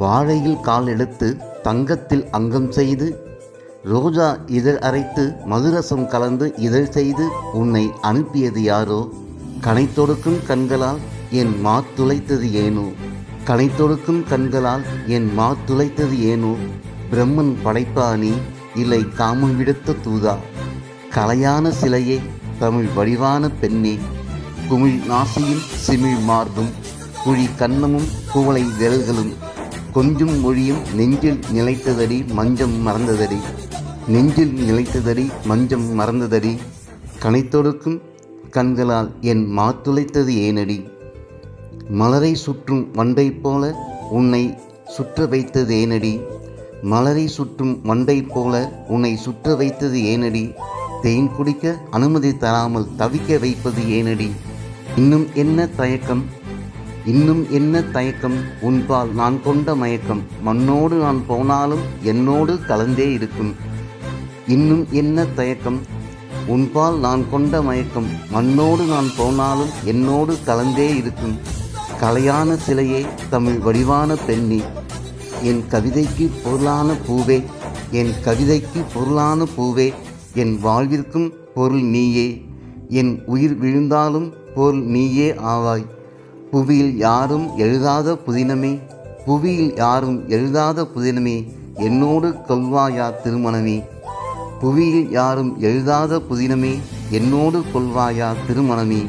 வாழையில் கால் எடுத்து தங்கத்தில் அங்கம் செய்து, ரோஜா இதழ் அரைத்து மதுரசம் கலந்து இதழ் செய்து உன்னை அனுப்பியது யாரோ? கனைத்தொடுக்கும் கண்களால் என் மாத்துளைத்தது ஏனோ? கனைத்தொடுக்கும் கண்களால் என் மாத்துளைத்தது ஏனோ? பிரம்மன் படைப்பானி இல்லை காமம் விடுத்த தூதா? கலையான சிலையே, தமிழ் வடிவான பெண்ணே, குமிழ் நாசியும் சிமிழ் மார்பும் குழி கன்னமும் குவளை விரல்களும் கொஞ்சும் மொழியும் நெஞ்சில் நிலைத்ததடி மஞ்சம் மறந்ததடி, நெஞ்சில் நிலைத்ததடி மஞ்சம் மறந்ததடி. கனைத்தொடுக்கும் கண்களால் என் மாத்துளைத்தது ஏனடி? மலரை சுற்றும் வண்டை போல உன்னை சுற்ற வைத்தது ஏனடி? மலரை சுற்றும் வண்டை போல உன்னை சுற்ற வைத்தது ஏனடி? தேன் குடிக்க அனுமதி தராமல் தவிக்க வைப்பது ஏனடி? இன்னும் என்ன தயக்கம், இன்னும் என்ன தயக்கம், உன்பால் நான் கொண்ட மயக்கம் மண்ணோடு நான் போனாலும் என்னோடு கலந்தே இருக்கும். இன்னும் என்ன தயக்கம், உன்பால் நான் கொண்ட மயக்கம் மண்ணோடு நான் போனாலும் என்னோடு கலந்தே இருக்கும். கலையான சிலையே, தமிழ் வடிவான பெண்ணே, என் கவிதைக்கு பொருளான பூவே, என் கவிதைக்கு பொருளான பூவே, என் வாழ்விற்கும் பொருள் நீயே, என் உயிர் விழுந்தாலும் பொருள் நீயே ஆவாய். புவியில் யாரும் எழுதாத புதினமே, புவியில் யாரும் எழுதாத புதினமே, என்னோடு கொள்வாயா திருமணமே? புவியில் யாரும் எழுதாத புதினமே, என்னோடு கொள்வாயா திருமணமே?